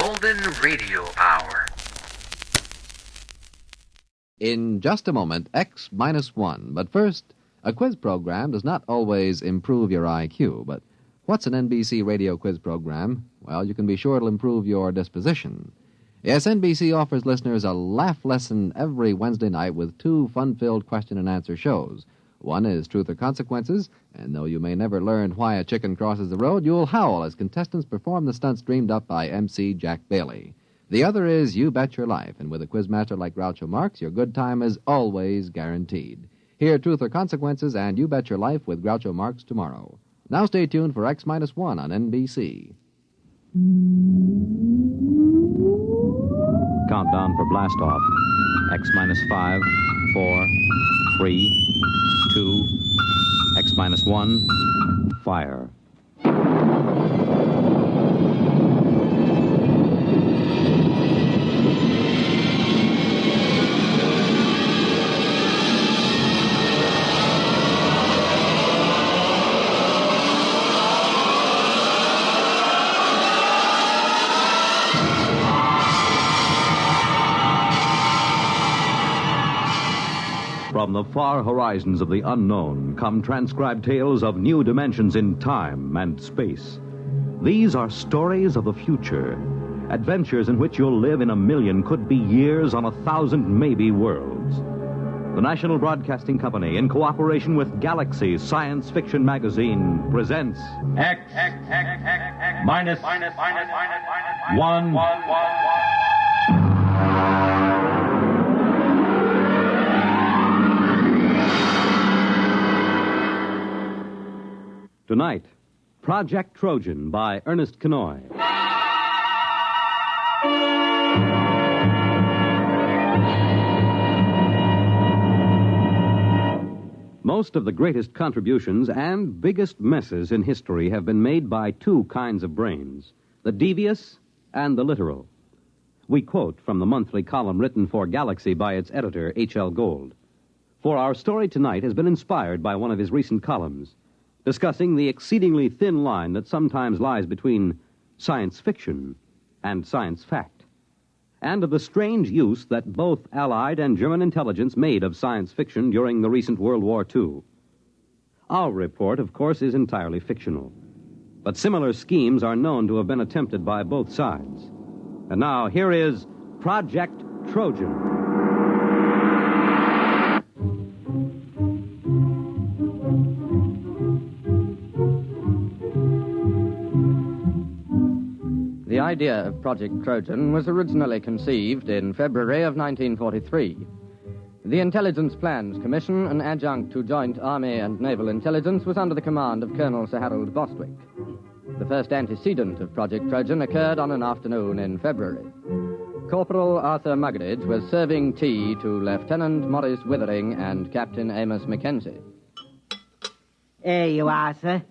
Golden Radio Hour. In just a moment, X-1. But first, a quiz program does not always improve your IQ, but what's an NBC radio quiz program? Well, you can be sure it'll improve your disposition. Yes, NBC offers listeners a laugh lesson every Wednesday night with two fun-filled question-and-answer shows. One is Truth or Consequences, and though you may never learn why a chicken crosses the road, you'll howl as contestants perform the stunts dreamed up by MC Jack Bailey. The other is You Bet Your Life, and with a quizmaster like Groucho Marx, your good time is always guaranteed. Hear Truth or Consequences and You Bet Your Life with Groucho Marx tomorrow. Now stay tuned for X-1 on NBC. Countdown for blast off. X-5, 4, 3, 2, X-1, fire. From the far horizons of the unknown come transcribed tales of new dimensions in time and space. These are stories of the future, adventures in which you'll live in a million, could be years, on 1,000 maybe worlds. The National Broadcasting Company, in cooperation with Galaxy Science Fiction Magazine, presents X minus 1. Tonight, Project Trojan by Ernest Kenoy. Most of the greatest contributions and biggest messes in history have been made by two kinds of brains, the devious and the literal. We quote from the monthly column written for Galaxy by its editor, H.L. Gold. For our story tonight has been inspired by one of his recent columns, discussing the exceedingly thin line that sometimes lies between science fiction and science fact, and of the strange use that both Allied and German intelligence made of science fiction during the recent World War II. Our report, of course, is entirely fictional, but similar schemes are known to have been attempted by both sides. And now, here is Project Trojan. The idea of Project Trojan was originally conceived in February of 1943. The Intelligence Plans Commission, an adjunct to Joint Army and Naval Intelligence, was under the command of Colonel Sir Harold Bostwick. The first antecedent of Project Trojan occurred on an afternoon in February. Corporal Arthur Muggeridge was serving tea to Lieutenant Maurice Withering and Captain Amos Mackenzie. Here you are, sir.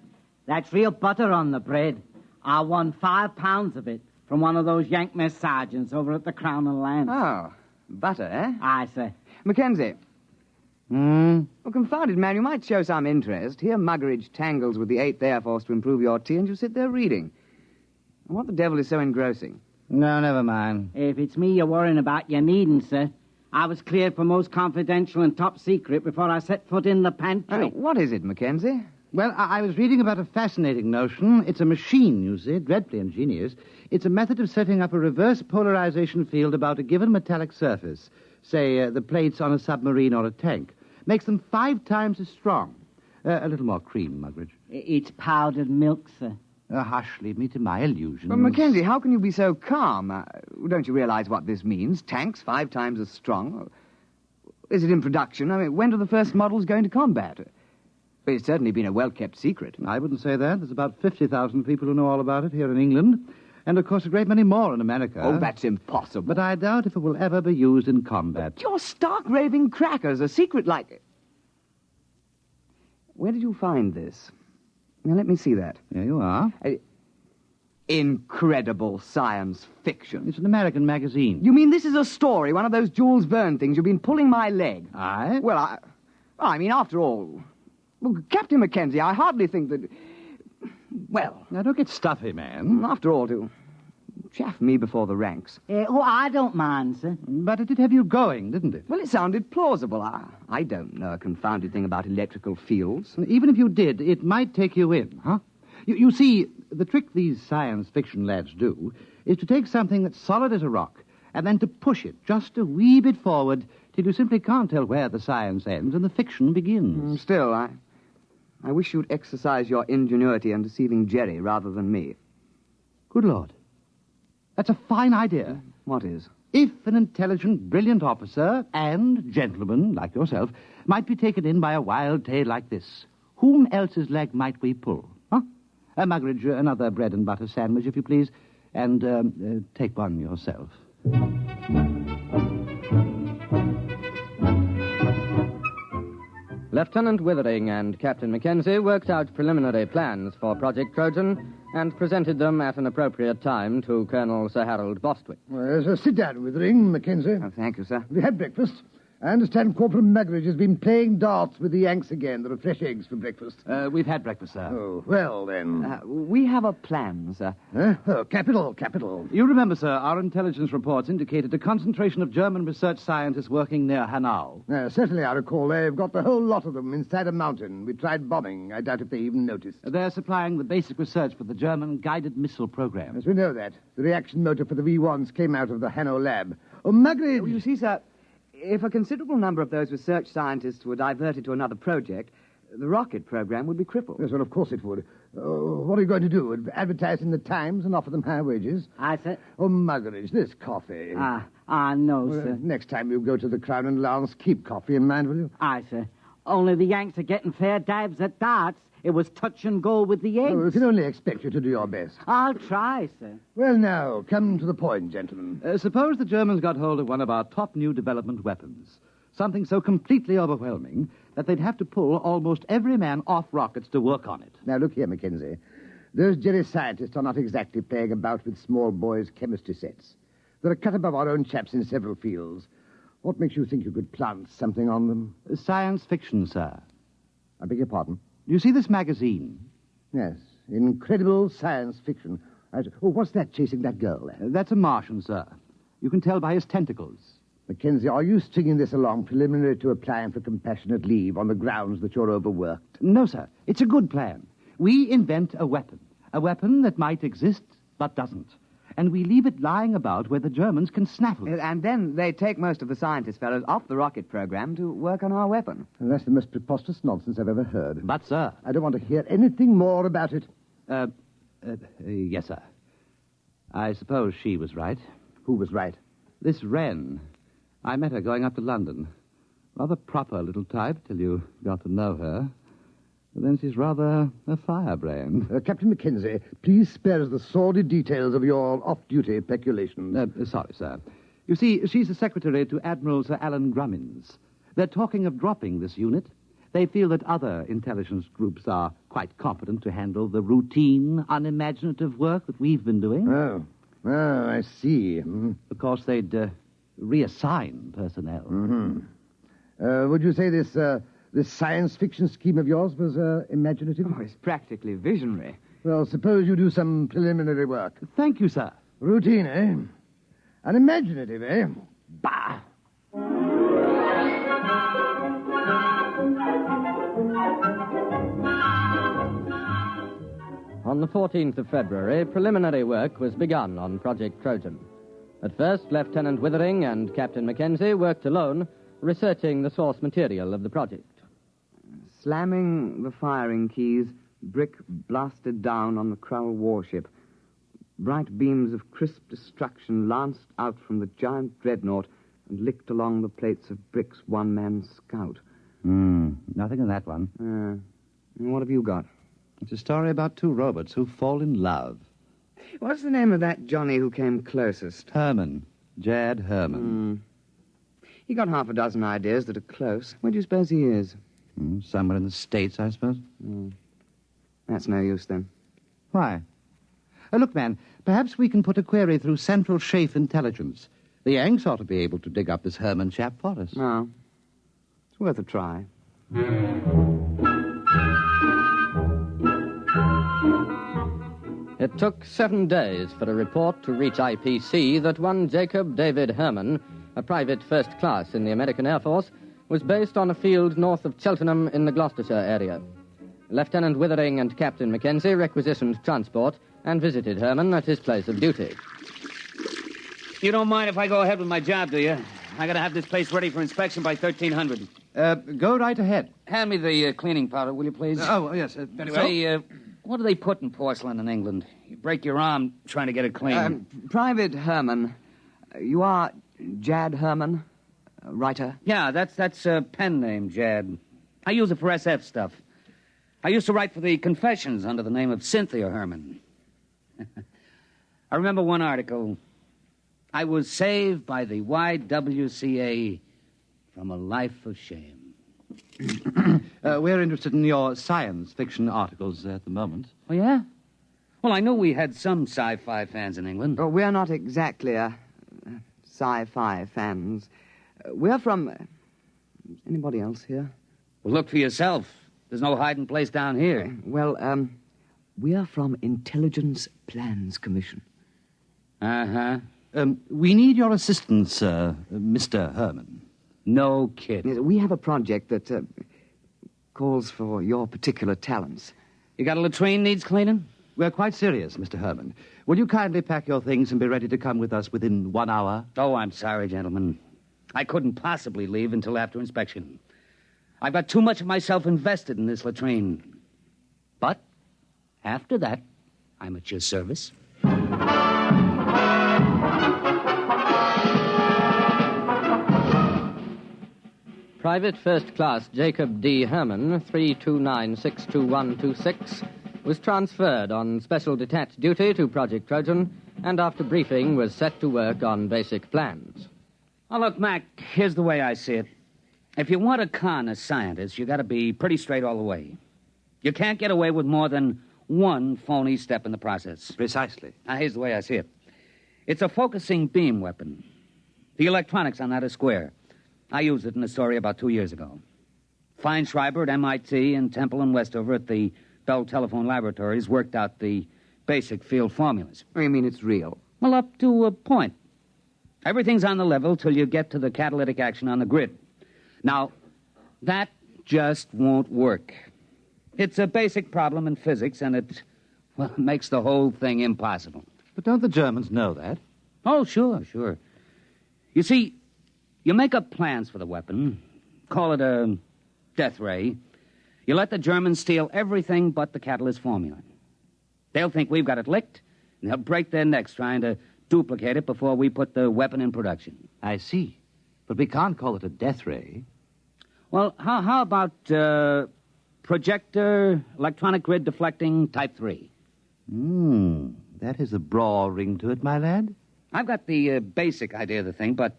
That's real butter on the bread. I won 5 pounds of it from one of those Yank mess sergeants over at the Crown and Lance. Oh, butter, eh? Aye, sir. Mackenzie. Well, confounded man, you might show some interest. Here Muggeridge tangles with the 8th Air Force to improve your tea, and you sit there reading. What the devil is so engrossing? No, never mind. If it's me you're worrying about, you needn't, sir. I was cleared for most confidential and top secret before I set foot in the pantry. What is it, Mackenzie? Well, I was reading about a fascinating notion. It's a machine, you see, dreadfully ingenious. It's a method of setting up a reverse polarization field about a given metallic surface, say the plates on a submarine or a tank. Makes them 5 times as strong. A little more cream, Muggeridge. It's powdered milk, sir. Hush, leave me to my illusions. Well, Mackenzie, how can you be so calm? Don't you realize what this means? Tanks 5 times as strong? Is it in production? I mean, when are the first models going to combat? But it's certainly been a well-kept secret. I wouldn't say that. There's about 50,000 people who know all about it here in England. And, of course, a great many more in America. Oh, that's impossible. But I doubt if it will ever be used in combat. But you're stark raving crackers. A secret like... Where did you find this? Now, let me see that. Here you are. Incredible science fiction. It's an American magazine. You mean this is a story, one of those Jules Verne things? You've been pulling my leg. Aye? Well, I mean, after all... Well, Captain Mackenzie, I hardly think that... Well... Now, don't get stuffy, man. After all, to chaff me before the ranks. I don't mind, sir. But it did have you going, didn't it? Well, it sounded plausible. I don't know a confounded thing about electrical fields. Even if you did, it might take you in, huh? You see, the trick these science fiction lads do is to take something that's solid as a rock and then to push it just a wee bit forward till you simply can't tell where the science ends and the fiction begins. Still, I wish you'd exercise your ingenuity in deceiving Jerry rather than me. Good Lord. That's a fine idea. What is? If an intelligent, brilliant officer and gentleman like yourself might be taken in by a wild tale like this, whom else's leg might we pull? Huh? Muggeridge, another bread and butter sandwich, if you please, and take one yourself. Lieutenant Withering and Captain Mackenzie worked out preliminary plans for Project Trojan and presented them at an appropriate time to Colonel Sir Harold Bostwick. Well, so sit down, Withering, Mackenzie. Oh, thank you, sir. We had breakfast. I understand Corporal Muggeridge has been playing darts with the Yanks again. There are fresh eggs for breakfast. We've had breakfast, sir. Oh, well, then. We have a plan, sir. Huh? Oh, capital. You remember, sir, our intelligence reports indicated a concentration of German research scientists working near Hanau. Certainly, I recall. They've got the whole lot of them inside a mountain. We tried bombing. I doubt if they even noticed. They're supplying the basic research for the German guided missile program. Yes, we know that. The reaction motor for the V-1s came out of the Hanau lab. Oh, Muggeridge! Oh, you see, sir, if a considerable number of those research scientists were diverted to another project, the rocket program would be crippled. Yes, well, of course it would. What are you going to do? Advertise in the Times and offer them high wages? Aye, sir. Oh, Muggeridge, this coffee. No, sir. Next time you go to the Crown and Lance, keep coffee in mind, will you? Aye, sir. Only the Yanks are getting fair dives at darts. It was touch and go with the eggs. Oh, we can only expect you to do your best. I'll try, sir. Well, now, come to the point, gentlemen. Suppose the Germans got hold of one of our top new development weapons. Something so completely overwhelming that they'd have to pull almost every man off rockets to work on it. Now, look here, Mackenzie. Those Jerry scientists are not exactly playing about with small boys' chemistry sets. They're a cut above our own chaps in several fields. What makes you think you could plant something on them? Science fiction, sir. I beg your pardon? You see this magazine? Yes, incredible science fiction. Oh, what's that chasing that girl there? That's a Martian, sir. You can tell by his tentacles. Mackenzie, are you stringing this along preliminary to applying for compassionate leave on the grounds that you're overworked? No, sir. It's a good plan. We invent a weapon that might exist but doesn't. And we leave it lying about where the Germans can snaffle it. And then they take most of the scientist fellows off the rocket program to work on our weapon. And that's the most preposterous nonsense I've ever heard. But, sir... I don't want to hear anything more about it. Yes, sir. I suppose she was right. Who was right? This Wren. I met her going up to London. Rather proper little type till you got to know her. But then she's rather a firebrand. Captain Mackenzie, please spare us the sordid details of your off-duty peculations. Sorry, sir. You see, she's the secretary to Admiral Sir Alan Grummins. They're talking of dropping this unit. They feel that other intelligence groups are quite competent to handle the routine, unimaginative work that we've been doing. Oh, I see. Mm-hmm. Of course, they'd reassign personnel. Mm-hmm. Would you say this science fiction scheme of yours was imaginative? Oh, it's practically visionary. Well, suppose you do some preliminary work. Thank you, sir. Routine, eh? Unimaginative, eh? Bah! On the 14th of February, preliminary work was begun on Project Trojan. At first, Lieutenant Withering and Captain Mackenzie worked alone, researching the source material of the project. Slamming the firing keys, brick blasted down on the Krull warship. Bright beams of crisp destruction lanced out from the giant dreadnought and licked along the plates of Brick's one-man scout. Nothing in that one. And what have you got? It's a story about two robots who fall in love. What's the name of that Johnny who came closest? Herman. Jad Herman. He got half a dozen ideas that are close. Where do you suppose he is? Somewhere in the States, I suppose. That's no use, then. Why? Look, man, perhaps we can put a query through Central Chafe Intelligence. The Yanks ought to be able to dig up this Herman chap for us. No. It's worth a try. It took 7 days for a report to reach IPC that one Jacob David Herman, a private first class in the American Air Force, was based on a field north of Cheltenham in the Gloucestershire area. Lieutenant Withering and Captain Mackenzie requisitioned transport and visited Herman at his place of duty. You don't mind if I go ahead with my job, do you? I gotta have this place ready for inspection by 1300. Go right ahead. Hand me the cleaning powder, will you, please? Oh, yes, very well. Say, what do they put in porcelain in England? You break your arm trying to get it clean. Private Herman, you are Jad Herman, writer? Yeah, that's a pen name, Jad. I use it for SF stuff. I used to write for the Confessions under the name of Cynthia Herman. I remember one article. I was saved by the YWCA from a life of shame. We're interested in your science fiction articles at the moment. Oh, yeah? Well, I knew we had some sci-fi fans in England. Oh, we're not exactly sci-fi fans. We're from... anybody else here? Well, look for yourself. There's no hiding place down here. Well, we are from Intelligence Plans Commission. Uh-huh. We need your assistance, Mr. Herman. No kidding. Yes, we have a project that calls for your particular talents. You got a latrine needs cleaning? We're quite serious, Mr. Herman. Will you kindly pack your things and be ready to come with us within 1 hour? Oh, I'm sorry, gentlemen. I couldn't possibly leave until after inspection. I've got too much of myself invested in this latrine. But after that, I'm at your service. Private First Class Jacob D. Herman, 329-62126, was transferred on special detached duty to Project Trojan, and after briefing was set to work on basic plans. Oh, look, Mac, here's the way I see it. If you want to con a scientist, you got to be pretty straight all the way. You can't get away with more than one phony step in the process. Precisely. Now, here's the way I see it. It's a focusing beam weapon. The electronics on that are square. I used it in a story about 2 years ago. Feinschreiber at MIT and Temple and Westover at the Bell Telephone Laboratories worked out the basic field formulas. Oh, you mean it's real? Well, up to a point. Everything's on the level till you get to the catalytic action on the grid. Now, that just won't work. It's a basic problem in physics, and it makes the whole thing impossible. But don't the Germans know that? Oh, sure. You see, you make up plans for the weapon, call it a death ray. You let the Germans steal everything but the catalyst formula. They'll think we've got it licked, and they'll break their necks trying to duplicate it before we put the weapon in production. I see. But we can't call it a death ray. Well, how about projector, electronic grid deflecting type 3? That has a broad ring to it, my lad. I've got the basic idea of the thing, but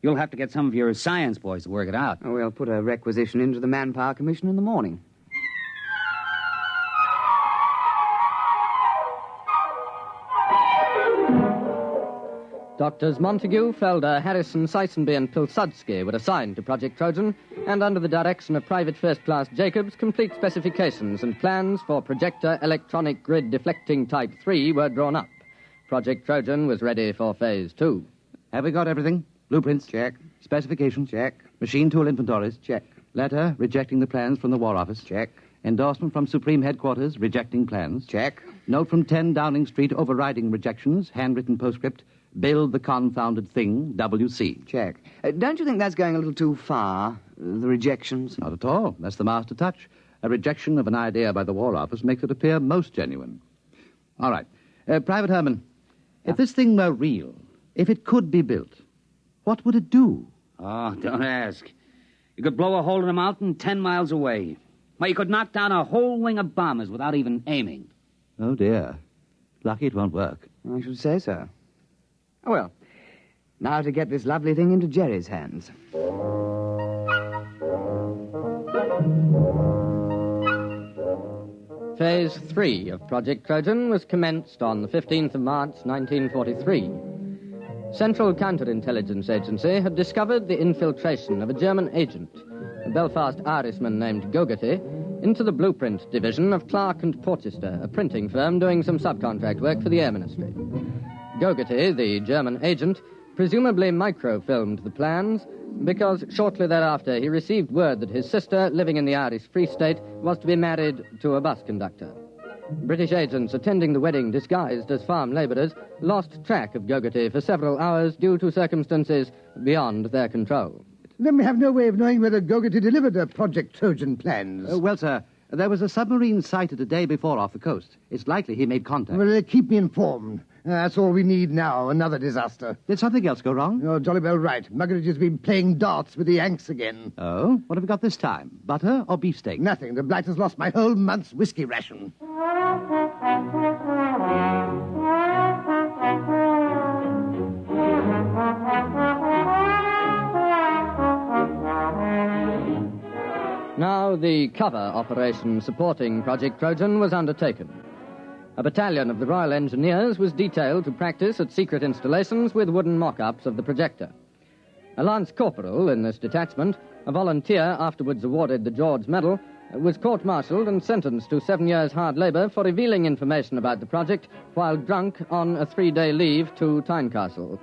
you'll have to get some of your science boys to work it out. Oh, we'll put a requisition into the Manpower Commission in the morning. Doctors Montague, Felder, Harrison, Seisenby, and Pilsudski were assigned to Project Trojan, and under the direction of Private First Class Jacobs, complete specifications and plans for projector electronic grid deflecting Type 3 were drawn up. Project Trojan was ready for Phase 2. Have we got everything? Blueprints? Check. Specifications? Check. Machine tool inventories? Check. Letter rejecting the plans from the War Office? Check. Endorsement from Supreme Headquarters rejecting plans? Check. Note from 10 Downing Street overriding rejections, handwritten postscript, build the confounded thing, WC. Check. Don't you think that's going a little too far, the rejections? Not at all. That's the master touch. A rejection of an idea by the War Office makes it appear most genuine. All right. Private Herman, if this thing were real, if it could be built, what would it do? Oh, don't ask. You could blow a hole in a mountain 10 miles away. Well, you could knock down a whole wing of bombers without even aiming. Oh, dear. Lucky it won't work. I should say so. Oh, well, now to get this lovely thing into Jerry's hands. Phase 3 of Project Trojan was commenced on the 15th of March, 1943. Central Counterintelligence Agency had discovered the infiltration of a German agent, a Belfast Irishman named Gogarty, into the blueprint division of Clark and Porchester, a printing firm doing some subcontract work for the Air Ministry. Gogarty, the German agent, presumably microfilmed the plans because shortly thereafter he received word that his sister, living in the Irish Free State, was to be married to a bus conductor. British agents attending the wedding disguised as farm labourers lost track of Gogarty for several hours due to circumstances beyond their control. Then we have no way of knowing whether Gogarty delivered the Project Trojan plans. Well, sir, there was a submarine sighted a day before off the coast. It's likely he made contact. Well, keep me informed. That's all we need now, another disaster. Did something else go wrong? You're jolly well right. Muggeridge has been playing darts with the Yanks again. Oh? What have we got this time? Butter or beefsteak? Nothing. The blight has lost my whole month's whiskey ration. Now the cover operation supporting Project Trojan was undertaken. A battalion of the Royal Engineers was detailed to practice at secret installations with wooden mock-ups of the projector. A lance corporal in this detachment, a volunteer afterwards awarded the George Medal, was court-martialed and sentenced to 7 years hard labour for revealing information about the project while drunk on a 3-day leave to Tynecastle.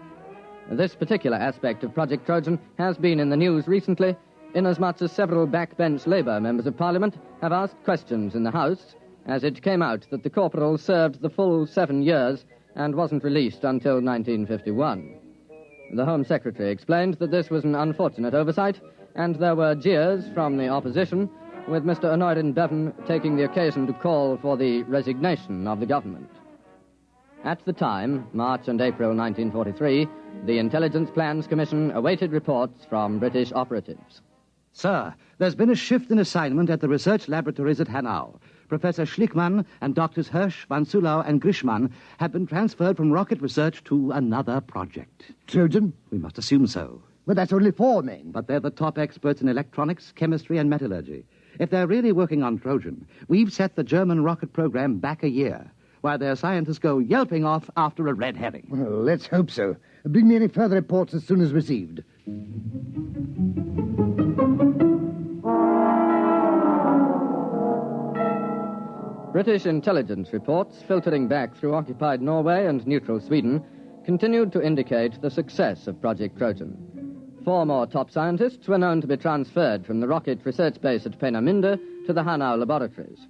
This particular aspect of Project Trojan has been in the news recently, inasmuch as several backbench Labour members of Parliament have asked questions in the House, as it came out that the corporal served the full 7 years and wasn't released until 1951. The Home Secretary explained that this was an unfortunate oversight, and there were jeers from the opposition, with Mr. Honorin Bevan taking the occasion to call for the resignation of the government. At the time, March and April 1943, the Intelligence Plans Commission awaited reports from British operatives. Sir, there's been a shift in assignment at the research laboratories at Hanau. Professor Schlickmann and Doctors Hirsch, Van Sulau, and Grishman have been transferred from rocket research to another project. Trojan? We must assume so. But that's only 4 men. But they're the top experts in electronics, chemistry, and metallurgy. If they're really working on Trojan, we've set the German rocket program back a year, while their scientists go yelping off after a red herring. Well, let's hope so. Bring me any further reports as soon as received. British intelligence reports filtering back through occupied Norway and neutral Sweden continued to indicate the success of Project Trojan. 4 more top scientists were known to be transferred from the rocket research base at Peenemünde to the Hanau laboratories.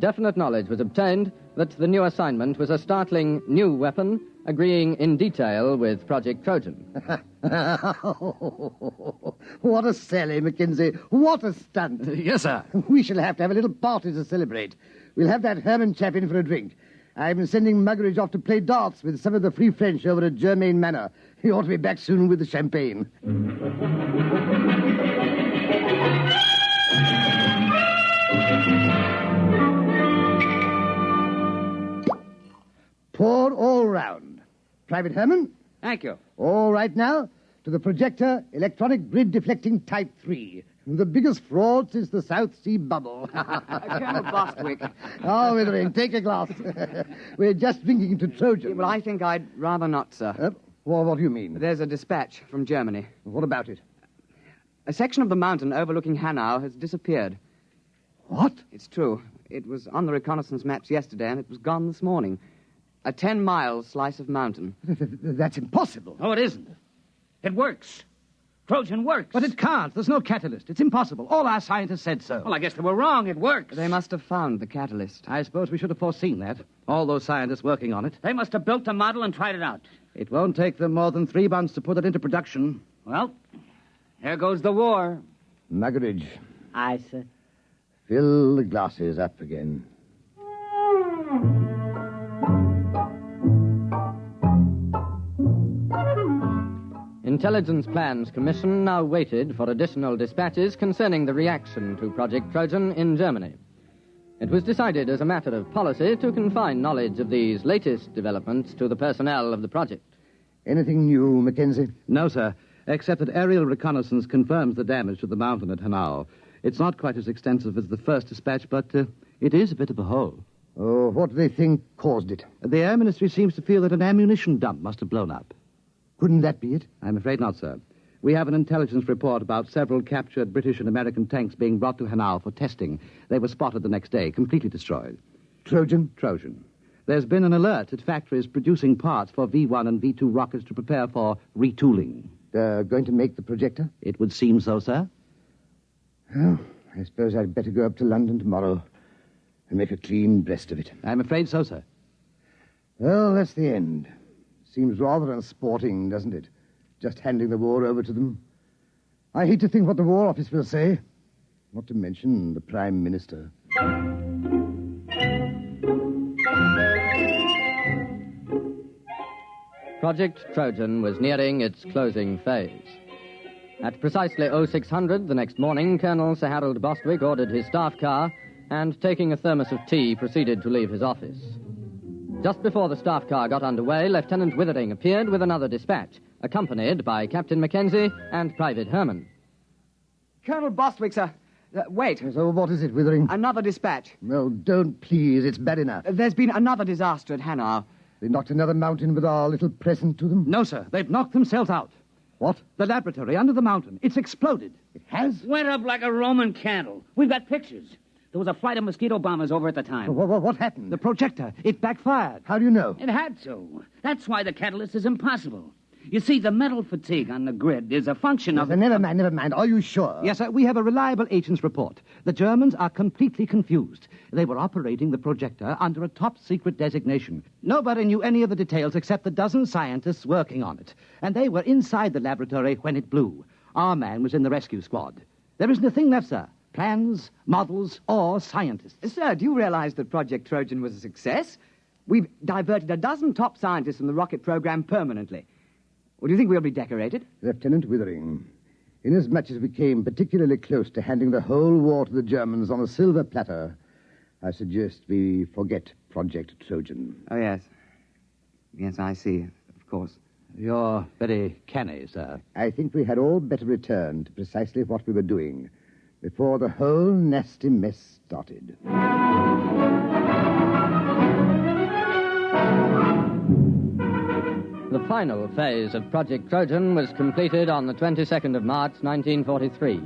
Definite knowledge was obtained that the new assignment was a startling new weapon, agreeing in detail with Project Trojan. What a sally, Mackenzie. What a stunt. Yes, sir. We shall have to have a little party to celebrate. We'll have that Herman chap in for a drink. I'm sending Muggeridge off to play darts with some of the Free French over at Germain Manor. He ought to be back soon with the champagne. Pour all round. Private Herman? Thank you. All right now, to the projector, electronic grid deflecting Type 3. The biggest fraud since the South Sea bubble. Colonel Bostwick. Oh, Withering, take a glass. We're just drinking to Trojan. Well, I think I'd rather not, sir. What do you mean? There's a dispatch from Germany. What about it? A section of the mountain overlooking Hanau has disappeared. What? It's true. It was on the reconnaissance maps yesterday, and it was gone this morning. A 10-mile slice of mountain. That's impossible. Oh, it isn't. It works. Trojan works. But it can't. There's no catalyst. It's impossible. All our scientists said so. Well, I guess they were wrong. It works. They must have found the catalyst. I suppose we should have foreseen that. All those scientists working on it. They must have built the model and tried it out. It won't take them more than 3 months to put it into production. Well, here goes the war. Muggeridge, Aye, sir. fill the glasses up again. Intelligence Plans Commission now waited for additional dispatches concerning the reaction to Project Trojan in Germany. It was decided as a matter of policy to confine knowledge of these latest developments to the personnel of the project. Anything new, Mackenzie? No, sir, except that aerial reconnaissance confirms the damage to the mountain at Hanau. It's not quite as extensive as the first dispatch, but it is a bit of a hole. Oh, what do they think caused it? The Air Ministry seems to feel that an ammunition dump must have blown up. Couldn't that be it? I'm afraid not, sir. We have an intelligence report about several captured British and American tanks being brought to Hanau for testing. They were spotted the next day, completely destroyed. Trojan? Trojan. There's been an alert at factories producing parts for V-1 and V-2 rockets to prepare for retooling. They're going to make the projector? It would seem so, sir. Well, I suppose I'd better go up to London tomorrow and make a clean breast of it. I'm afraid so, sir. Well, that's the end. Seems rather unsporting, doesn't it? Just handing the war over to them. I hate to think what the War Office will say. Not to mention the Prime Minister. Project Trojan was nearing its closing phase. At precisely 0600 the next morning, Colonel Sir Harold Bostwick ordered his staff car and, taking a thermos of tea, proceeded to leave his office. Just before the staff car got underway, Lieutenant Withering appeared with another dispatch, accompanied by Captain Mackenzie and Private Herman. Colonel Bostwick, sir. Wait. So what is it, Withering? Another dispatch. Well, don't please. It's bad enough. There's been another disaster at Hanau. They knocked another mountain with our little present to them? No, sir. They've knocked themselves out. What? The laboratory under the mountain. It's exploded. It has? Went up like a Roman candle. We've got pictures. There was a flight of mosquito bombers over at the time. What happened? The projector. It backfired. How do you know? It had to. That's why the catalyst is impossible. You see, the metal fatigue on the grid is a function of... Never mind. Are you sure? Yes, sir. We have a reliable agent's report. The Germans are completely confused. They were operating the projector under a top-secret designation. Nobody knew any of the details except the dozen scientists working on it. And they were inside the laboratory when it blew. Our man was in the rescue squad. There isn't a thing left, sir. Plans, models, or scientists. Sir, do you realize that Project Trojan was a success? We've diverted a dozen top scientists from the rocket program permanently. Well, do you think we'll be decorated? Lieutenant Withering, inasmuch as we came particularly close to handing the whole war to the Germans on a silver platter, I suggest we forget Project Trojan. Oh, yes. Yes, I see, of course. You're very canny, sir. I think we had all better return to precisely what we were doing before the whole nasty mess started. The final phase of Project Trojan was completed on the 22nd of March, 1943.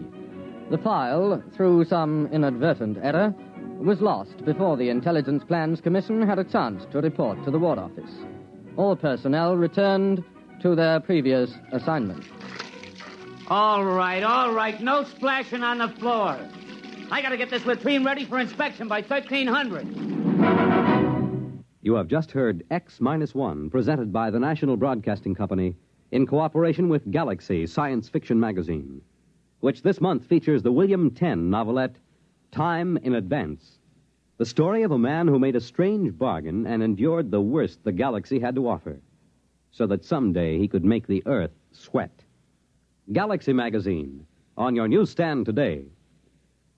The file, through some inadvertent error, was lost before the Intelligence Plans Commission had a chance to report to the War Office. All personnel returned to their previous assignment. All right. No splashing on the floor. I gotta get this latrine ready for inspection by 1300. You have just heard X-1, presented by the National Broadcasting Company in cooperation with Galaxy Science Fiction Magazine, which this month features the William Tenn novelette Time in Advance, the story of a man who made a strange bargain and endured the worst the galaxy had to offer, so that someday he could make the Earth sweat. Galaxy Magazine, on your newsstand today.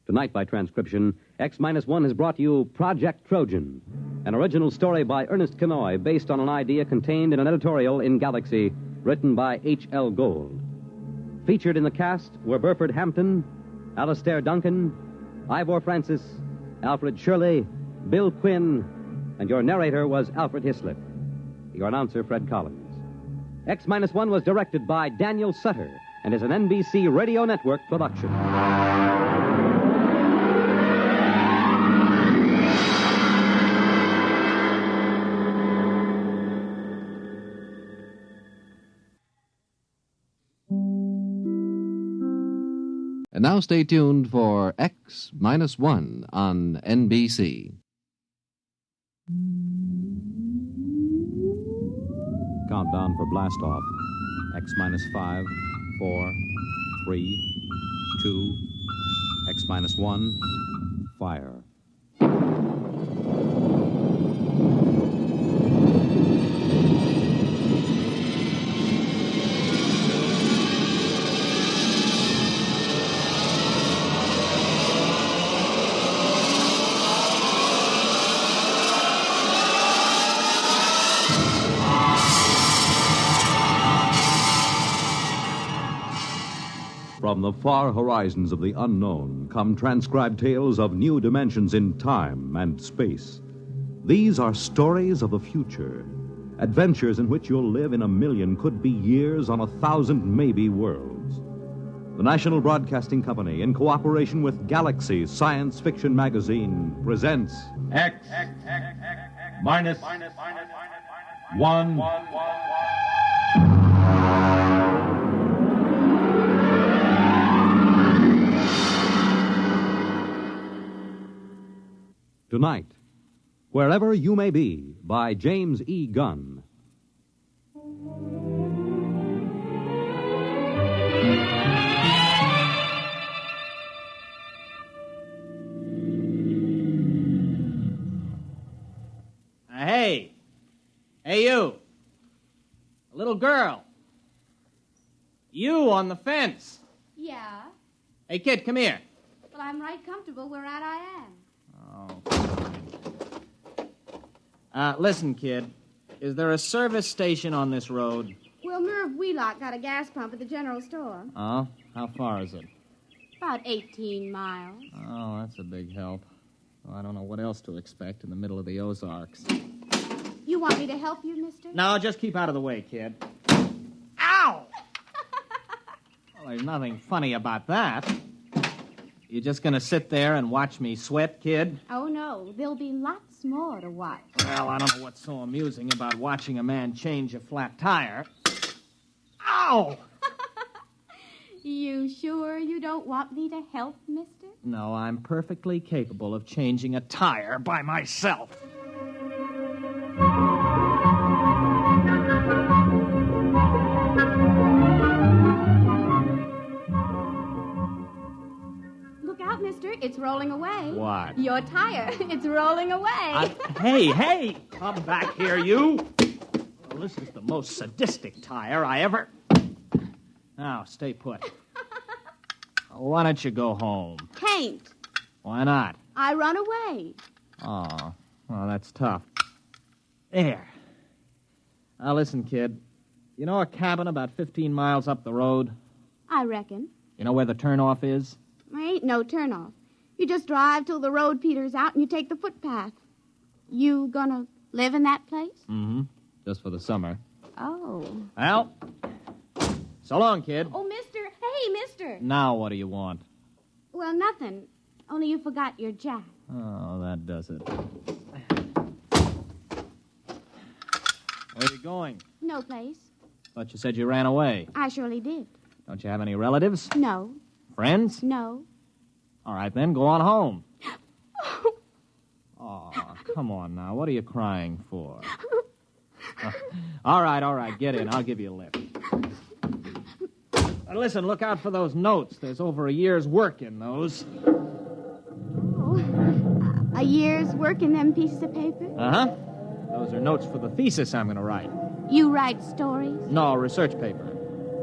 Tonight, by transcription, X-1 has brought you Project Trojan, an original story by Ernest Kenoy based on an idea contained in an editorial in Galaxy written by H.L. Gold. Featured in the cast were Burford Hampton, Alastair Duncan, Ivor Francis, Alfred Shirley, Bill Quinn, and your narrator was Alfred Hislop. Your announcer, Fred Collins. X-1 was directed by Daniel Sutter and is an NBC Radio Network production. And now stay tuned for X-1 on NBC. Countdown for blast-off. X-5, 4, 3, 2, X-1, fire. From the far horizons of the unknown come transcribed tales of new dimensions in time and space. These are stories of the future, adventures in which you'll live in 1,000,000 could-be years on 1,000 maybe worlds. The National Broadcasting Company, in cooperation with Galaxy Science Fiction Magazine, presents X minus 1. Tonight, Wherever You May Be, by James E. Gunn. Hey, you. A little girl. You on the fence. Yeah? Hey, kid, come here. Well, I'm right comfortable where I am. Listen, kid. Is there a service station on this road? Well, Merv Wheelock got a gas pump at the general store. Oh? How far is it? About 18 miles. Oh, that's a big help. Well, I don't know what else to expect in the middle of the Ozarks. You want me to help you, mister? No, just keep out of the way, kid. Ow! Well, there's nothing funny about that. You just gonna sit there and watch me sweat, kid? Oh, no. There'll be lots more to watch. Well, I don't know what's so amusing about watching a man change a flat tire. Ow! You sure you don't want me to help, mister? No, I'm perfectly capable of changing a tire by myself. Look out, mister. It's rolling away. What? Your tire. It's rolling away. Hey, come back here, you. Well, this is the most sadistic tire I ever... Now, stay put. Why don't you go home? Can't. Why not? I run away. Oh, well, that's tough. There. Now, listen, kid. You know a cabin about 15 miles up the road? I reckon. You know where the turnoff is? There ain't no turnoff. You just drive till the road peters out and you take the footpath. You gonna live in that place? Mm-hmm. Just for the summer. Oh. Well, so long, kid. Oh, mister. Hey, mister. Now what do you want? Well, nothing. Only you forgot your jack. Oh, that does it. Where are you going? No place. Thought you said you ran away. I surely did. Don't you have any relatives? No. Friends? No. All right, then, go on home. Oh, come on now. What are you crying for? All right, get in. I'll give you a lift. Listen, look out for those notes. There's over a year's work in those. Oh, a year's work in them pieces of paper? Uh-huh. Those are notes for the thesis I'm going to write. You write stories? No, research paper.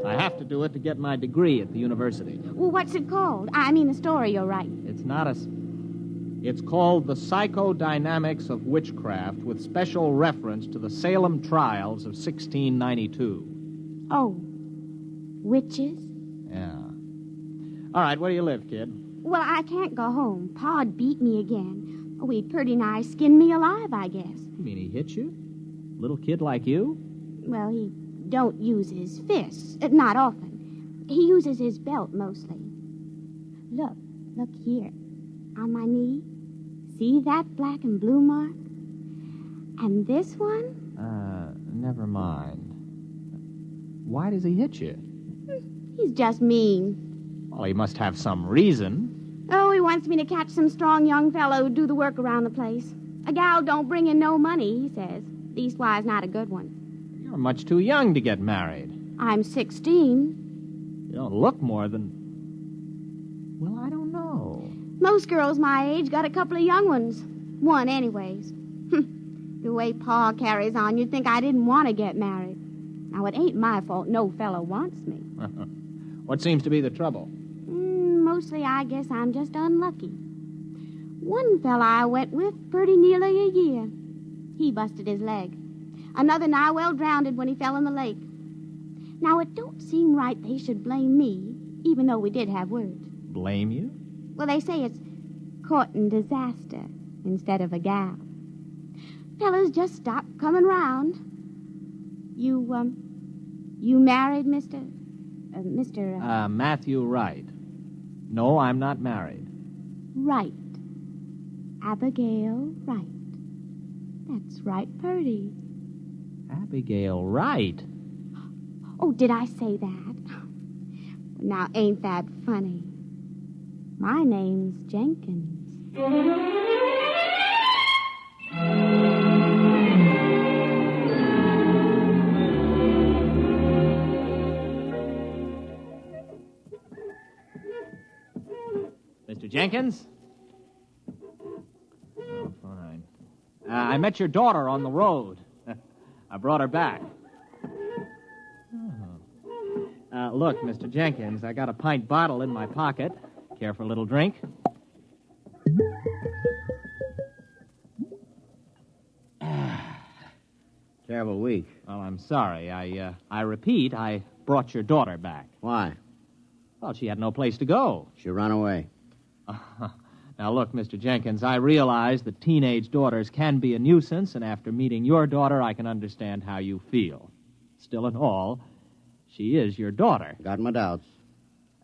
I have to do it to get my degree at the university. Well, what's it called? I mean the story you're writing. It's called The Psychodynamics of Witchcraft, with special reference to the Salem trials of 1692. Oh. Witches? Yeah. All right, where do you live, kid? Well, I can't go home. Pa'd beat me again. Oh, he'd pretty nigh skinned me alive, I guess. You mean he hit you? Little kid like you? Well, he don't use his fists. Not often. He uses his belt mostly. Look here. On my knee. See that black and blue mark? And this one? Never mind. Why does he hit you? He's just mean. Well, he must have some reason. Oh, he wants me to catch some strong young fellow who'd do the work around the place. A gal don't bring in no money, he says. Leastwise, not a good one. You're much too young to get married. I'm 16. You don't look more than... Well, I don't know. Most girls my age got a couple of young ones. One, anyways. The way Pa carries on, you'd think I didn't want to get married. Now, it ain't my fault no fellow wants me. What seems to be the trouble? Mostly, I guess I'm just unlucky. One fella I went with pretty nearly a year. He busted his leg. Another nigh well drowned when he fell in the lake. Now, it don't seem right they should blame me, even though we did have words. Blame you? Well, they say it's courting disaster instead of a gal. Fellas just stop coming round. You married, mister? Mr. Matthew Wright. No, I'm not married. Wright. Abigail Wright. That's right, Purdy. Abigail Wright? Oh, did I say that? Now, ain't that funny? My name's Jenkins. Mr. Jenkins? Oh, fine. I met your daughter on the road. I brought her back. Oh. Look, Mr. Jenkins, I got a pint bottle in my pocket. Care for a little drink? Terrible week. Well, I'm sorry. I repeat, I brought your daughter back. Why? Well, she had no place to go. She ran away. Now, look, Mr. Jenkins, I realize that teenage daughters can be a nuisance, and after meeting your daughter, I can understand how you feel. Still in all, she is your daughter. Got my doubts.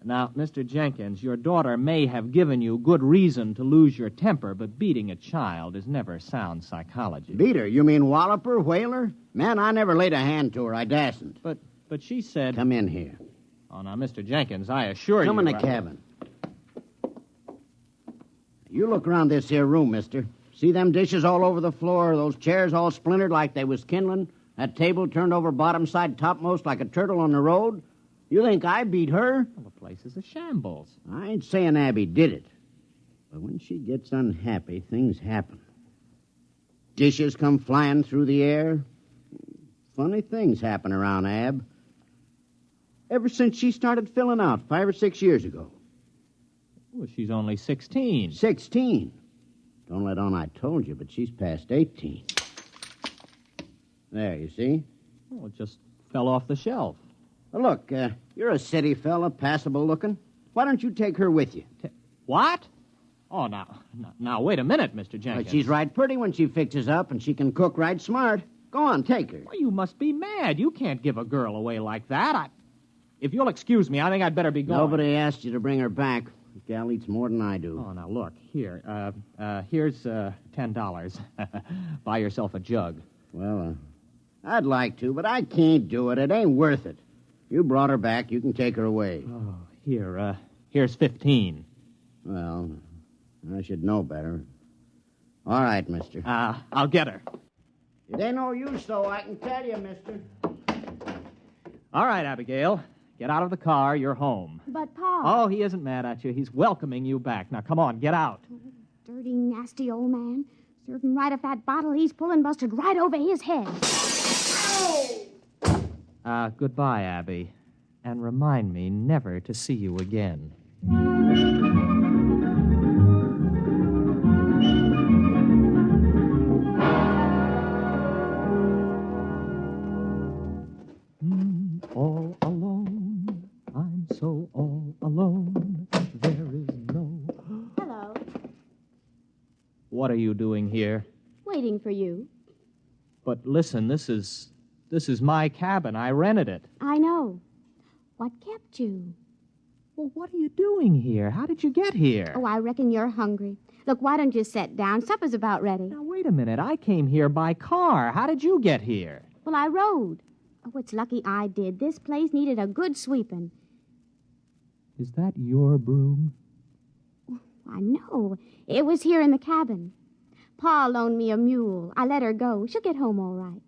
Now, Mr. Jenkins, your daughter may have given you good reason to lose your temper, but beating a child is never sound psychology. Beat her? You mean wallop her, whale her? Man, I never laid a hand to her. I dasn't. But she said... Come in here. Oh, now, Mr. Jenkins, I assure you... Come in the cabin. You look around this here room, mister. See them dishes all over the floor, those chairs all splintered like they was kindling, that table turned over bottom side topmost like a turtle on the road? You think I beat her? Well, the place is a shambles. I ain't saying Abby did it. But when she gets unhappy, things happen. Dishes come flying through the air. Funny things happen around Ab. Ever since she started filling out 5 or 6 years ago. Well, she's only 16. 16? Don't let on I told you, but she's past 18. There, you see? Well, it just fell off the shelf. Well, look, you're a city fella, passable looking. Why don't you take her with you? What? Oh, now, wait a minute, Mr. Jenkins. But she's right pretty when she fixes up, and she can cook right smart. Go on, take her. Well, you must be mad. You can't give a girl away like that. If you'll excuse me, I think I'd better be going. Nobody asked you to bring her back. The gal eats more than I do. Oh, now, look, here. Here's $10. Buy yourself a jug. Well, I'd like to, but I can't do it. It ain't worth it. You brought her back. You can take her away. Oh, here's 15. Well, I should know better. All right, mister. I'll get her. It ain't no use, though, I can tell you, mister. All right, Abigail. Get out of the car. You're home. But, Pa... Oh, he isn't mad at you. He's welcoming you back. Now, come on, get out. Dirty, nasty old man. Serving right off that bottle he's pulling busted right over his head. Goodbye, Abby. And remind me never to see you again. All alone. I'm so all alone. There is no... Hello. What are you doing here? Waiting for you. But listen, this is my cabin. I rented it. I know. What kept you? Well, what are you doing here? How did you get here? Oh, I reckon you're hungry. Look, why don't you sit down? Supper's about ready. Now, wait a minute. I came here by car. How did you get here? Well, I rode. Oh, it's lucky I did. This place needed a good sweeping. Is that your broom? I know. It was here in the cabin. Pa loaned me a mule. I let her go. She'll get home all right.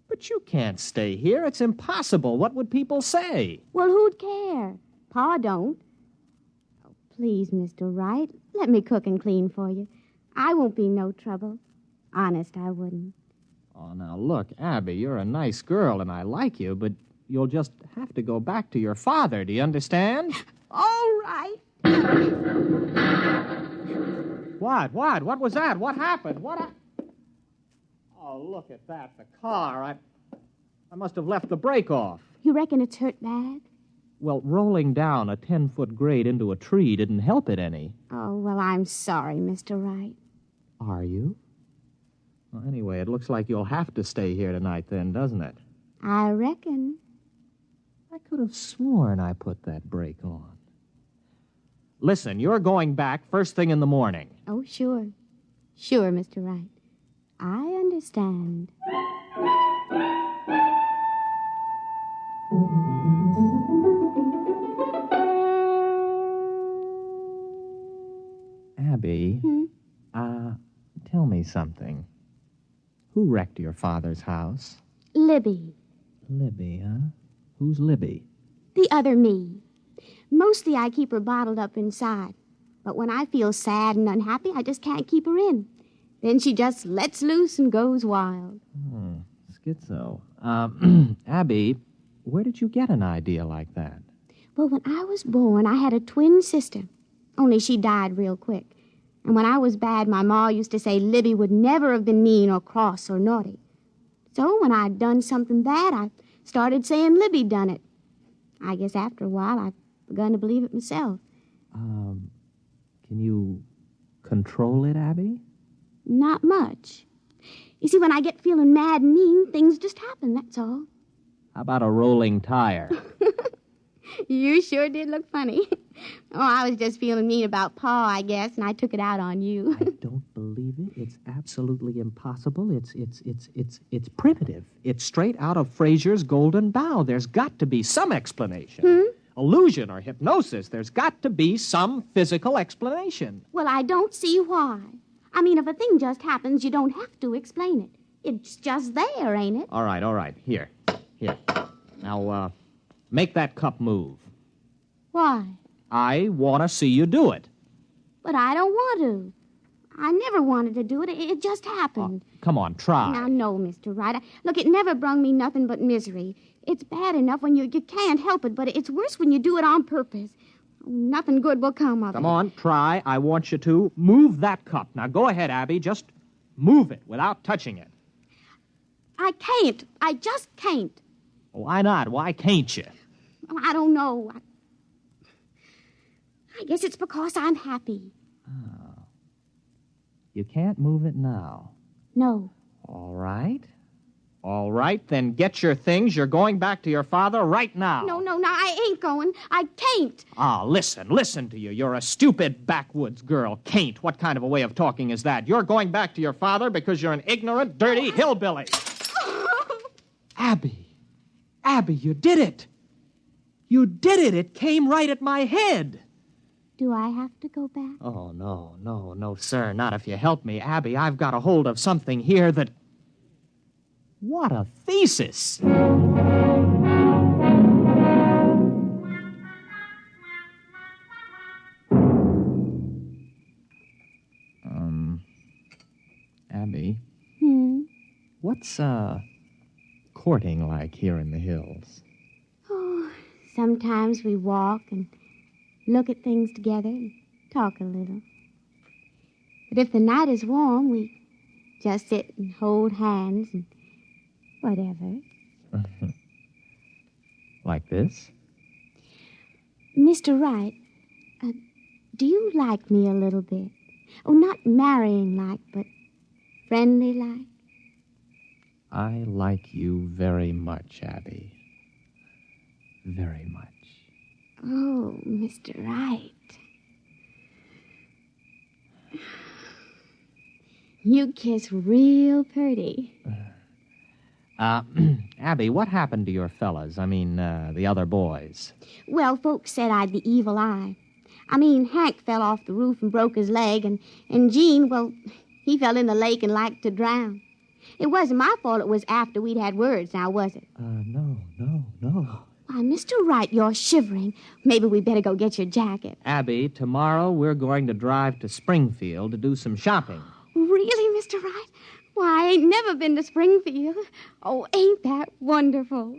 But you can't stay here. It's impossible. What would people say? Well, who'd care? Pa don't. Oh, please, Mr. Wright, let me cook and clean for you. I won't be no trouble. Honest, I wouldn't. Oh, now, look, Abby, you're a nice girl, and I like you, but you'll just have to go back to your father. Do you understand? All right. What? What was that? What happened? Oh, look at that. The car. I must have left the brake off. You reckon it's hurt bad? Well, rolling down a 10-foot grade into a tree didn't help it any. Oh, well, I'm sorry, Mr. Wright. Are you? Well, anyway, it looks like you'll have to stay here tonight then, doesn't it? I reckon. I could have sworn I put that brake on. Listen, you're going back first thing in the morning. Oh, sure. Sure, Mr. Wright. I understand. Abby, tell me something. Who wrecked your father's house? Libby. Libby, huh? Who's Libby? The other me. Mostly I keep her bottled up inside. But when I feel sad and unhappy, I just can't keep her in. Then she just lets loose and goes wild. Schizo. Abby, where did you get an idea like that? Well, when I was born, I had a twin sister. Only she died real quick. And when I was bad, my ma used to say Libby would never have been mean or cross or naughty. So when I'd done something bad, I started saying Libby done it. I guess after a while, I've begun to believe it myself. Can you control it, Abby? Not much. You see, when I get feeling mad and mean, things just happen, that's all. How about a rolling tire? You sure did look funny. Oh, I was just feeling mean about Pa, I guess, and I took it out on you. I don't believe it. It's absolutely impossible. It's primitive. It's straight out of Fraser's Golden Bough. There's got to be some explanation. Illusion or hypnosis. There's got to be some physical explanation. Well, I don't see why. I mean, if a thing just happens, you don't have to explain it. It's just there, ain't it? All right. Here. Now, make that cup move. Why? I want to see you do it. But I don't want to. I never wanted to do it. It just happened. Come on, try. Now, no, Mr. Wright. Look, it never brung me nothing but misery. It's bad enough when you can't help it, but it's worse when you do it on purpose. Nothing good will come of it. Come on, try. I want you to. Move that cup. Now, go ahead, Abby. Just move it without touching it. I can't. I just can't. Why not? Why can't you? I don't know. I guess it's because I'm happy. Oh. You can't move it now. No. All right. All right, then get your things. You're going back to your father right now. No, I ain't going. I can't. Listen to you. You're a stupid backwoods girl. Can't. What kind of a way of talking is that? You're going back to your father because you're an ignorant, dirty hillbilly. Abby, you did it. You did it. It came right at my head. Do I have to go back? Oh, no, sir. Not if you help me. Abby, I've got a hold of something here that... What a thesis! Abby? What's, courting like here in the hills? Oh, sometimes we walk and look at things together and talk a little. But if the night is warm, we just sit and hold hands and whatever. Like this? Mr. Wright, do you like me a little bit? Oh, not marrying like, but friendly like? I like you very much, Abby. Very much. Oh, Mr. Wright. You kiss real pretty. Abby, what happened to your fellas? I mean, the other boys. Well, folks said I'd the evil eye. I mean, Hank fell off the roof and broke his leg, and Gene, well, he fell in the lake and liked to drown. It wasn't my fault it was after we'd had words, now was it? No. Why, Mr. Wright, you're shivering. Maybe we better go get your jacket. Abby, tomorrow we're going to drive to Springfield to do some shopping. Really, Mr. Wright? Why, I ain't never been to Springfield. Oh, ain't that wonderful?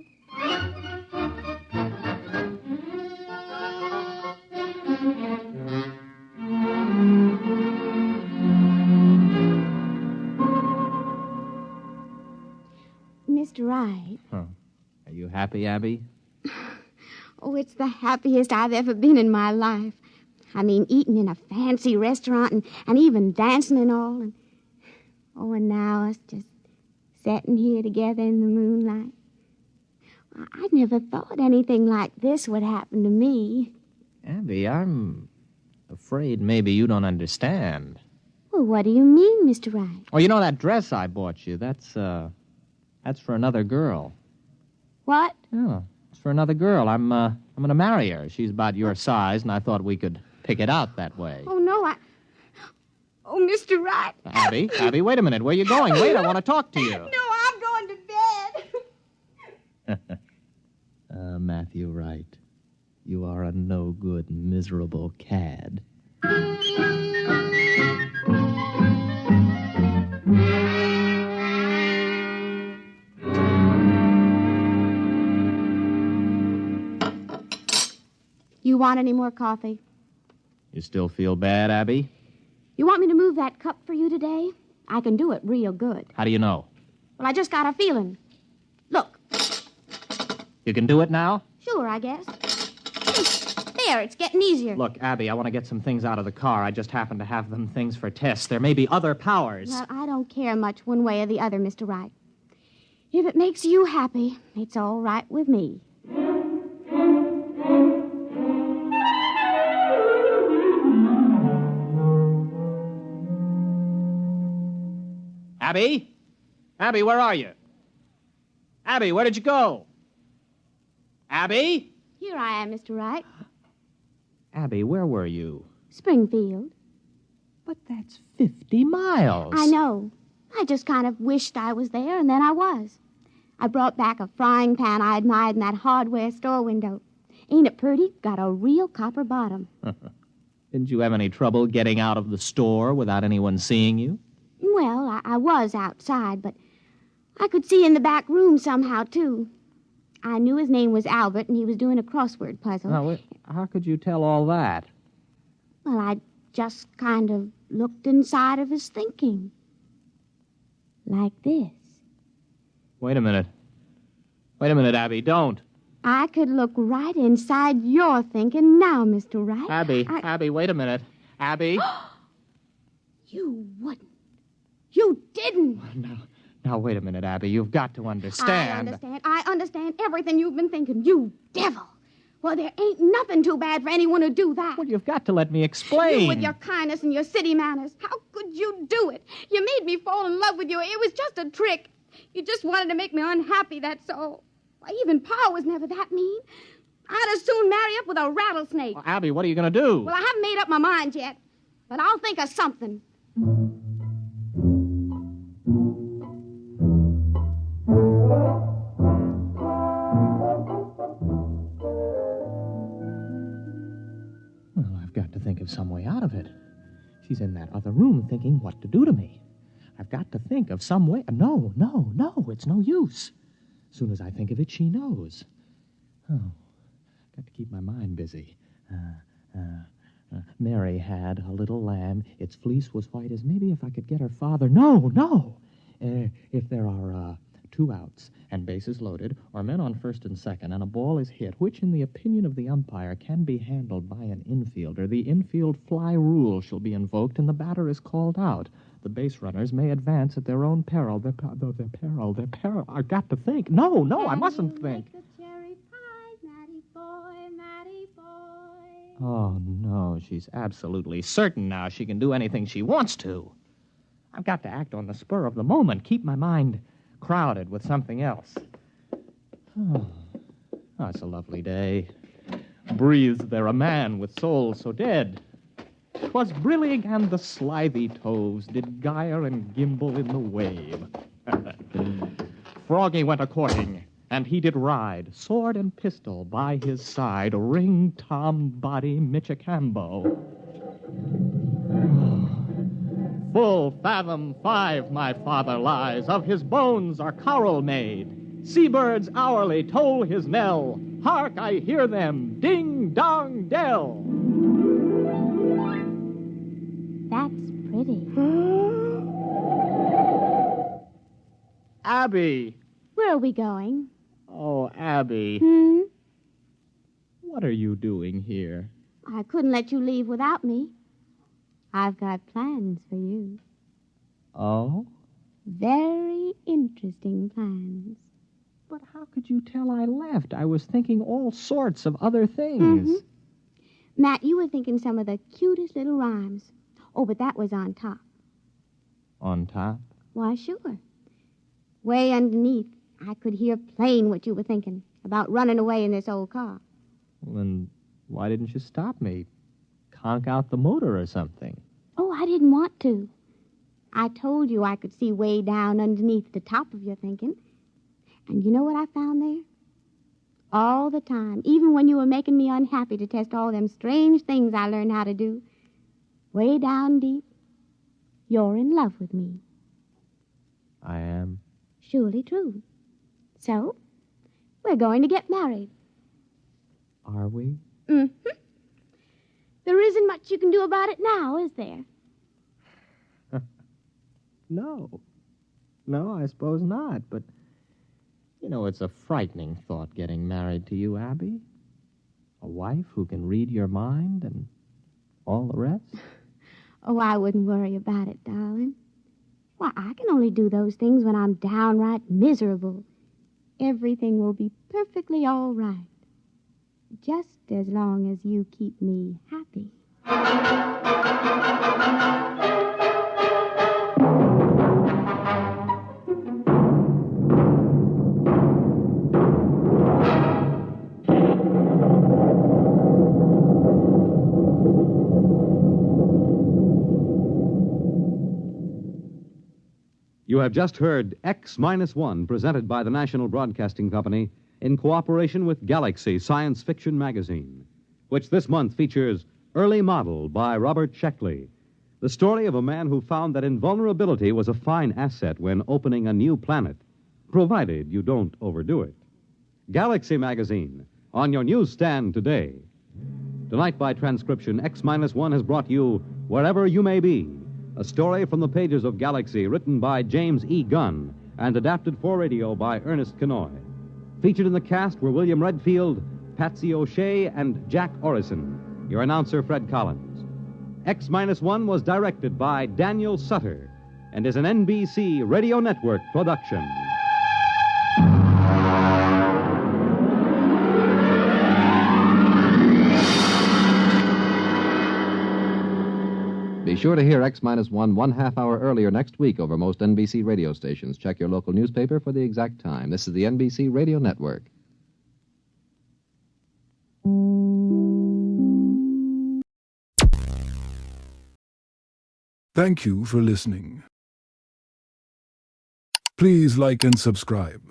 Mr. Wright. Huh. Are you happy, Abby? Oh, it's the happiest I've ever been in my life. I mean, eating in a fancy restaurant and even dancing and all. And now us just sitting here together in the moonlight. I never thought anything like this would happen to me. Abby, I'm afraid maybe you don't understand. Well, what do you mean, Mr. Wright? Oh, you know that dress I bought you? That's for another girl. What? Yeah, it's for another girl. I'm going to marry her. She's about your size, and I thought we could pick it out that way. Oh, no, Oh, Mr. Wright. Abby, wait a minute. Where are you going? Wait, I want to talk to you. No, I'm going to bed. Matthew Wright, you are a no-good, miserable cad. You want any more coffee? You still feel bad, Abby? You want me to move that cup for you today? I can do it real good. How do you know? Well, I just got a feeling. Look. You can do it now? Sure, I guess. There, it's getting easier. Look, Abby, I want to get some things out of the car. I just happen to have them things for tests. There may be other powers. Well, I don't care much one way or the other, Mr. Wright. If it makes you happy, it's all right with me. Abby? Abby, where are you? Abby, where did you go? Abby? Here I am, Mr. Wright. Abby, where were you? Springfield. But that's 50 miles. I know. I just kind of wished I was there, and then I was. I brought back a frying pan I admired in that hardware store window. Ain't it pretty? Got a real copper bottom. Didn't you have any trouble getting out of the store without anyone seeing you? Well, I was outside, but I could see in the back room somehow, too. I knew his name was Albert, and he was doing a crossword puzzle. Now, how could you tell all that? Well, I just kind of looked inside of his thinking. Like this. Wait a minute. Wait a minute, Abby, don't. I could look right inside your thinking now, Mr. Wright. Abby, wait a minute. Abby? You wouldn't. You didn't. Now, wait a minute, Abby. You've got to understand. I understand everything you've been thinking. You devil. Well, there ain't nothing too bad for anyone to do that. Well, you've got to let me explain. You with your kindness and your city manners. How could you do it? You made me fall in love with you. It was just a trick. You just wanted to make me unhappy, that's all. Why, even Pa was never that mean. I'd as soon marry up with a rattlesnake. Well, Abby, what are you going to do? Well, I haven't made up my mind yet, but I'll think of something. Well, I've got to think of some way out of it. She's in that other room thinking what to do to me. I've got to think of some way. No, it's no use. As soon as I think of it, she knows. Oh, got to keep my mind busy. Mary had a little lamb. Its fleece was white as maybe if I could get her father. No. If there are 2 outs and bases loaded, or men on first and second, and a ball is hit, which, in the opinion of the umpire, can be handled by an infielder, the infield fly rule shall be invoked, and the batter is called out. The base runners may advance at their own peril. Their peril. I've got to think. No, I mustn't think. Oh, no, she's absolutely certain now she can do anything she wants to. I've got to act on the spur of the moment, keep my mind crowded with something else. Oh, it's a lovely day. Breathes there a man with soul so dead. 'Twas brillig and the slithy toves did gyre and gimble in the wave. Froggy went a-courting, and he did ride, sword and pistol by his side, ring Tom Body Michicambo. Full fathom 5 my father lies, of his bones are coral made. Seabirds hourly toll his knell, hark, I hear them, ding-dong dell. That's pretty. Abby! Where are we going? Oh, Abby. What are you doing here? I couldn't let you leave without me. I've got plans for you. Oh? Very interesting plans. But how could you tell I left? I was thinking all sorts of other things. Mm-hmm. Matt, you were thinking some of the cutest little rhymes. Oh, but that was on top. On top? Why, sure. Way underneath, I could hear plain what you were thinking about running away in this old car. Well, then why didn't you stop me? Conk out the motor or something. Oh, I didn't want to. I told you I could see way down underneath the top of your thinking. And you know what I found there? All the time, even when you were making me unhappy to test all them strange things I learned how to do, way down deep, you're in love with me. I am? Surely true. So, we're going to get married. Are we? Mm-hmm. There isn't much you can do about it now, is there? No. No, I suppose not, but... You know, it's a frightening thought getting married to you, Abby. A wife who can read your mind and all the rest. Oh, I wouldn't worry about it, darling. Why, I can only do those things when I'm downright miserable. Everything will be perfectly all right. Just as long as you keep me happy. You have just heard X-1, presented by the National Broadcasting Company in cooperation with Galaxy Science Fiction Magazine, which this month features Early Model by Robert Sheckley, the story of a man who found that invulnerability was a fine asset when opening a new planet, provided you don't overdo it. Galaxy Magazine, on your newsstand today. Tonight, by transcription, X-1 has brought you Wherever You May Be, a story from the pages of Galaxy written by James E. Gunn and adapted for radio by Ernest Kenoy. Featured in the cast were William Redfield, Patsy O'Shea, and Jack Orrison. Your announcer, Fred Collins. X-1 was directed by Daniel Sutter and is an NBC Radio Network production. Be sure to hear X-1 one half hour earlier next week over most NBC radio stations. Check your local newspaper for the exact time. This is the NBC Radio Network. Thank you for listening. Please like and subscribe.